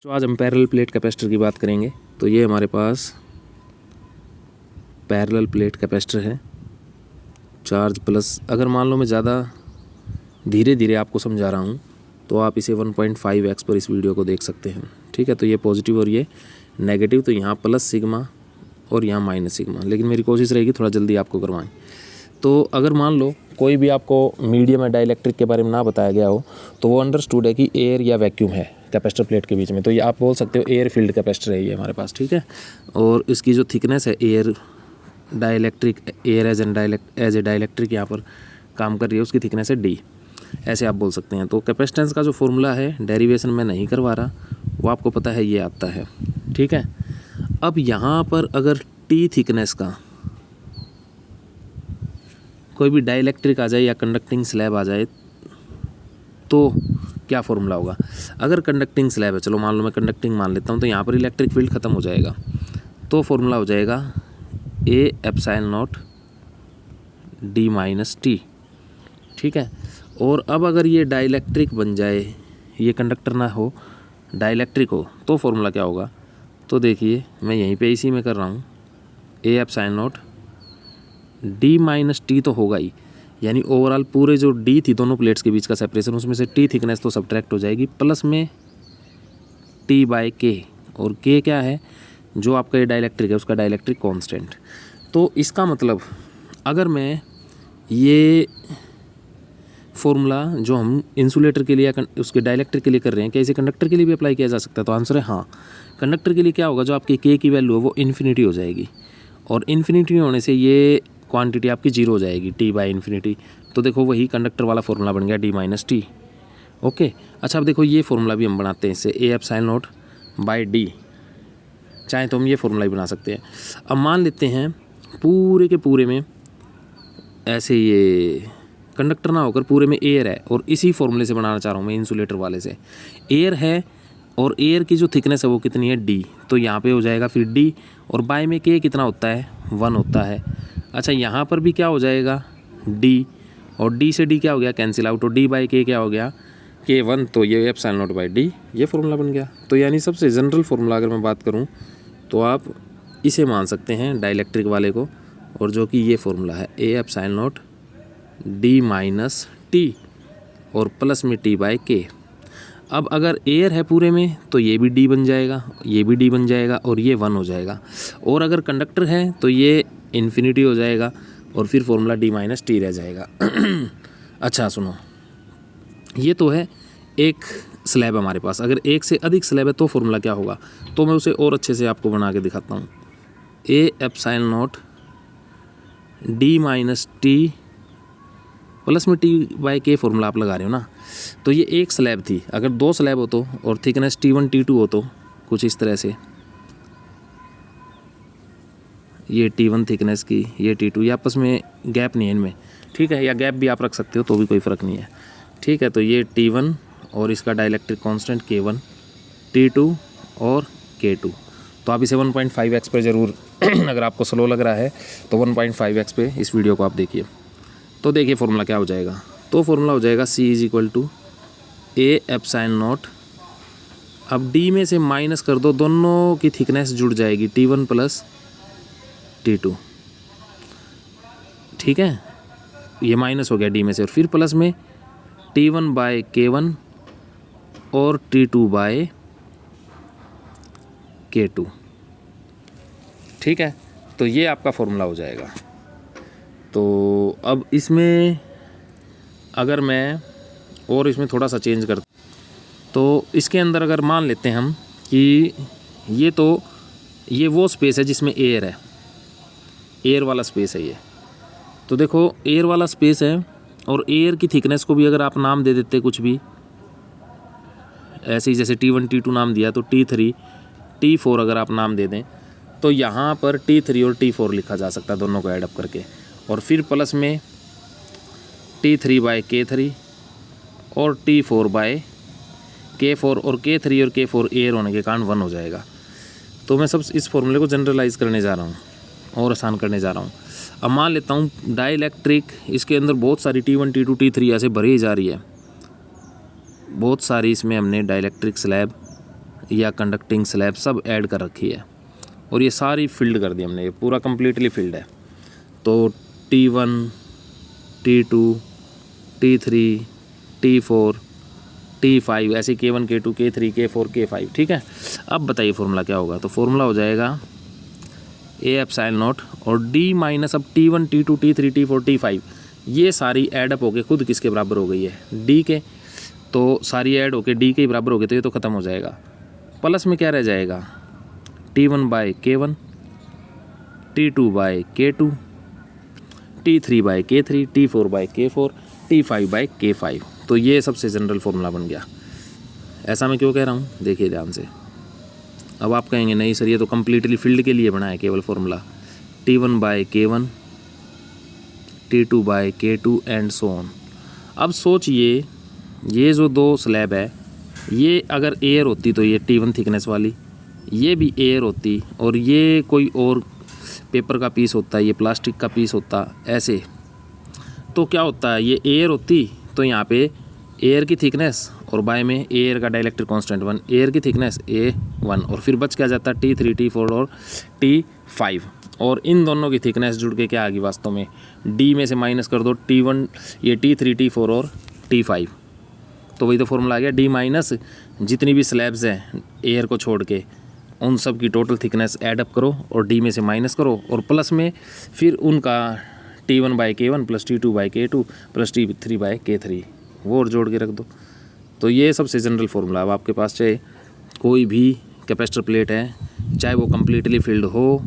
तो आज हम पैरेलल प्लेट कैपेसिटर की बात करेंगे। तो ये हमारे पास पैरेलल प्लेट कैपेसिटर है, चार्ज प्लस। अगर मान लो मैं ज़्यादा धीरे धीरे आपको समझा रहा हूँ तो आप इसे 1.5x पर इस वीडियो को देख सकते हैं। ठीक है, तो ये पॉजिटिव और ये नेगेटिव, तो यहाँ प्लस सिग्मा और यहाँ माइनस सिग्मा, लेकिन मेरी कोशिश रहेगी थोड़ा जल्दी आपको करवाएं। तो अगर मान लो कोई भी आपको मीडियम या डाइलेक्ट्रिक के बारे में ना बताया गया हो तो वो अंडरस्टूड है कि एयर या वैक्यूम है कैपेसिटर प्लेट के बीच में, तो ये आप बोल सकते हो एयर फील्ड कैपेसिटर है ये हमारे पास। ठीक है, और इसकी जो थिकनेस है air dielectric, air as a dielectric यहाँ पर काम कर रही है, उसकी थिकनेस है डी, ऐसे आप बोल सकते हैं। तो कैपेसिटेंस का जो फॉर्मूला है डेरिवेशन में नहीं करवा रहा, वो आपको पता है ये आता है। ठीक है, अब यहाँ पर अगर टी थिकनेस का कोई भी डाइलेक्ट्रिक आ जाए या कंडक्टिंग स्लैब आ जाए तो क्या फॉर्मूला होगा। अगर कंडक्टिंग स्लैब है, चलो मान लो मैं कंडक्टिंग मान लेता हूँ, तो यहाँ पर इलेक्ट्रिक फील्ड ख़त्म हो जाएगा, तो फॉर्मूला हो जाएगा ए epsilon not D minus T. ठीक है, और अब अगर ये डाइलेक्ट्रिक बन जाए, ये कंडक्टर ना हो डाइलेक्ट्रिक हो, तो फॉर्मूला क्या होगा। तो देखिए मैं यहीं पे इसी में कर रहा हूँ, ए epsilon not D minus T तो होगा ही, यानी ओवरऑल पूरे जो डी थी दोनों प्लेट्स के बीच का सेपरेशन, उसमें से टी थिकनेस तो सब्ट्रैक्ट हो जाएगी, प्लस में टी बाय के, और के क्या है जो आपका ये डाइलेक्ट्रिक है उसका डाइलेक्ट्रिक कांस्टेंट। तो इसका मतलब अगर मैं ये फॉर्मूला जो हम इंसुलेटर के लिए या उसके डाइलेक्ट्रिक के लिए कर रहे हैं, क्या इसे कंडक्टर के लिए भी अप्लाई किया जा सकता है। तो आंसर है हाँ। कंडक्टर के लिए क्या होगा, जो आपकी के की वैल्यू है वो इन्फिनिटी हो जाएगी, और इन्फिनिटी होने से ये क्वांटिटी आपकी जीरो हो जाएगी, टी बाय इन्फिनिटी। तो देखो वही कंडक्टर वाला फॉर्मूला बन गया डी माइनस टी। ओके, अच्छा अब देखो ये फॉर्मूला भी हम बनाते हैं इससे, A epsilon naught by D, चाहे तो हम ये फॉर्मूला ही बना सकते हैं। अब मान लेते हैं पूरे के पूरे में ऐसे ये कंडक्टर ना होकर पूरे में एयर है, और इसी फॉर्मूले से बनाना चाह रहा हूँ मैं इंसुलेटर वाले से। एयर है और एयर की जो थिकनेस है वो कितनी है डी, तो यहाँ पे हो जाएगा फिर डी, और बाय में के कितना होता है 1 होता है। अच्छा यहाँ पर भी क्या हो जाएगा डी, और डी से डी क्या हो गया कैंसिल आउट, और डी बाई के क्या हो गया के 1, तो ये एप्सिलॉन नॉट बाई डी, ये फॉर्मूला बन गया। तो यानी सबसे जनरल फॉर्मूला अगर मैं बात करूँ तो आप इसे मान सकते हैं डाइलेक्ट्रिक वाले को, और जो कि ये फॉर्मूला है ए epsilon not D minus T और प्लस में टी बाई के। अब अगर एयर है पूरे में तो ये भी डी बन जाएगा, ये भी डी बन जाएगा, और ये 1 हो जाएगा, और अगर कंडक्टर है तो ये इन्फिनिटी हो जाएगा, और फिर फॉर्मूला डी माइनस टी रह जाएगा। अच्छा सुनो, ये तो है एक स्लैब हमारे पास, अगर एक से अधिक स्लैब है तो फॉर्मूला क्या होगा, तो मैं उसे और अच्छे से आपको बना के दिखाता हूँ। ए epsilon not D minus T plus में टी बाई के फॉर्मूला आप लगा रहे हो ना, तो ये एक स्लैब थी। अगर 2 स्लैब हो तो, और थिकनेस T1 T2 हो तो कुछ इस तरह से, ये T1 थिकनेस की, ये T2, ये आपस में गैप नहीं है इनमें। ठीक है, या गैप भी आप रख सकते हो तो भी कोई फ़र्क नहीं है। ठीक है, तो ये T1 और इसका डाइलेक्ट्रिक कांस्टेंट K1, T2 और K2। तो आप इसे 1.5x पे ज़रूर अगर आपको स्लो लग रहा है तो 1.5x पे इस वीडियो को आप देखिए। तो देखिए फॉर्मूला क्या हो जाएगा, तो फॉर्मूला हो जाएगा C is equal to A epsilon naught, अब D में से माइनस कर दो, दोनों की थिकनेस जुड़ जाएगी T1 प्लस T2। ठीक है, ये माइनस हो गया D में से, और फिर प्लस में T1 बाय K1 और T2 बाय K2। ठीक है, तो ये आपका फॉर्मूला हो जाएगा। तो अब इसमें अगर मैं और इसमें थोड़ा सा चेंज करता, तो इसके अंदर अगर मान लेते हैं हम कि ये वो स्पेस है जिसमें एयर है, एयर वाला स्पेस है ये। तो देखो एयर वाला स्पेस है, और एयर की थिकनेस को भी अगर आप नाम दे देते कुछ भी ऐसे ही, जैसे T1 T2 नाम दिया तो T3 T4 अगर आप नाम दे दें, तो यहाँ पर T3 और T4 लिखा जा सकता है दोनों को ऐडअप करके, और फिर प्लस में T3 बाय K3 और T4 बाय K4, और K3 और K4 एयर होने के कारण 1 हो जाएगा। तो मैं सब इस फॉर्मूले को जनरलाइज करने जा रहा हूँ और आसान करने जा रहा हूँ। अब मान लेता हूँ डाइलेक्ट्रिक, इसके अंदर बहुत सारी T1 T2 T3 ऐसे भरी जा रही है, बहुत सारी इसमें हमने डाइलेक्ट्रिक स्लैब या कंडक्टिंग स्लैब सब ऐड कर रखी है और ये सारी फिल्ड कर दी हमने, ये पूरा कम्प्लीटली फिल्ड है। तो T1, T2, T3, T4, T5 ऐसे K1, K2, K3, K4, K5। ठीक है, अब बताइए फॉर्मूला क्या होगा। तो फॉर्मूला हो जाएगा A एप्सिलॉन नॉट और D माइनस अब T1, T2, T3, T4, T5 ये सारी ऐडअप होके खुद किसके बराबर हो गई है, D के। तो सारी ऐड होके D के बराबर हो गई तो ये तो ख़त्म हो जाएगा। प्लस में क्या रह जाएगा, T1 by K1, T2 by K2, T3 by K3, T4 by K4, T5 by K5। तो ये सबसे जनरल फार्मूला बन गया। ऐसा मैं क्यों कह रहा हूँ, देखिए ध्यान से। अब आप कहेंगे नहीं सर ये तो कम्प्लीटली फील्ड के लिए बना है केवल formula, T1 by K1, T2 by K2 and so on. अब सोचिए ये जो दो स्लैब है, ये अगर एयर होती तो ये T1 थिकनेस वाली, ये भी एयर होती और ये कोई और पेपर का पीस होता, ये प्लास्टिक का पीस होता ऐसे, तो क्या होता है, ये एयर होती तो यहाँ पे एयर की थिकनेस और बाय में एयर का डाइलेक्ट्रिक कांस्टेंट 1, एयर की थिकनेस A1 और फिर बच क्या जाता है T3, T4 और T5 और इन दोनों की थिकनेस जुड़ के क्या आ गई वास्तव में, D में से माइनस कर दो T1, ये T3, T4 और T5। तो वही तो फॉर्मूला आ गया, D माइनस जितनी भी स्लैब्स हैं एयर को छोड़ के उन सब की टोटल थिकनेस ऐडअप करो और D में से माइनस करो और प्लस में फिर उनका T1 by K1 plus T2 by K2 plus T3 by K3 वो और जोड़ के रख दो। तो ये सबसे जनरल फार्मूला। अब आपके पास चाहे कोई भी कैपेसिटर प्लेट है, चाहे वो कम्प्लीटली फिल्ड हो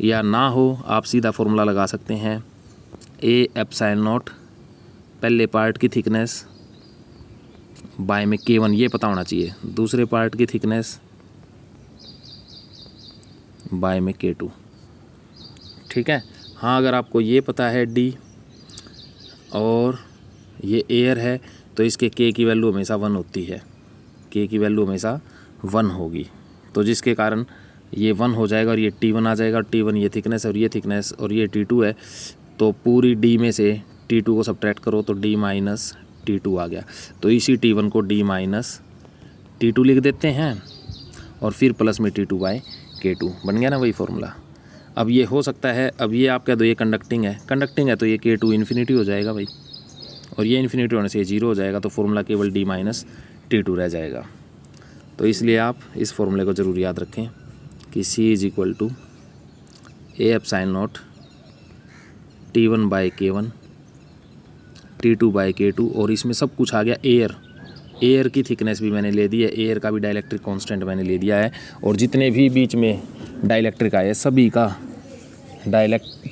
या ना हो, आप सीधा फार्मूला लगा सकते हैं। A एप्सिलॉन नॉट पहले पार्ट की थिकनेस बाय में K1 ये पता होना चाहिए, दूसरे पार्ट की थिकनेस बाय में K2। ठीक है, हाँ अगर आपको ये पता है D और ये एयर है तो इसके K की वैल्यू हमेशा 1 होती है, K की वैल्यू हमेशा 1 होगी, तो जिसके कारण ये 1 हो जाएगा और ये T1 आ जाएगा। T1 ये थिकनेस और ये थिकनेस और ये T2 है, तो पूरी D में से T2 को सब्ट्रैक्ट करो तो D माइनस T2 आ गया। तो इसी T1 को D माइनस T2 लिख देते हैं और फिर प्लस में T2 बाय K2 बन गया ना वही फार्मूला। अब ये हो सकता है, अब ये आप कह दो ये कंडक्टिंग है तो ये K2 इन्फिनिटी हो जाएगा भाई, और ये इन्फिनिटी होने से 0 हो जाएगा, तो फार्मूला केवल D माइनस T2 रह जाएगा। तो इसलिए आप इस फार्मूले को ज़रूर याद रखें कि C is equal to A epsilon naught T1 by K1 T2 by K2 और इसमें सब कुछ आ गया एयर की थिकनेस भी मैंने ले दी है, एयर का भी डाइलेक्ट्रिक कांस्टेंट मैंने ले दिया है, और जितने भी बीच में डाइलेक्ट्रिक आए सभी का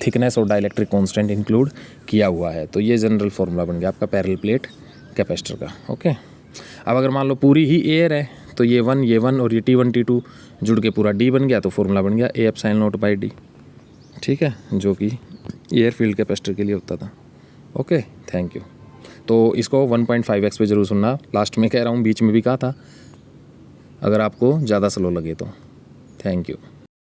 थिकनेस और डाइलेक्ट्रिक कांस्टेंट इंक्लूड किया हुआ है। तो ये जनरल फार्मूला बन गया आपका पैरेलल प्लेट कैपेसिटर का। ओके, अब अगर मान लो पूरी ही एयर है तो ये 1 और ये T1 T2 जुड़ के पूरा D बन गया, तो फार्मूला बन गया A epsilon not by D। ठीक है, जो कि एयर फील्ड कैपेसिटर के लिए होता था। Okay, thank you. तो इसको 1.5x पे ज़रूर सुनना, लास्ट में कह रहा हूँ, बीच में भी कहा था, अगर आपको ज़्यादा स्लो लगे तो। Thank you.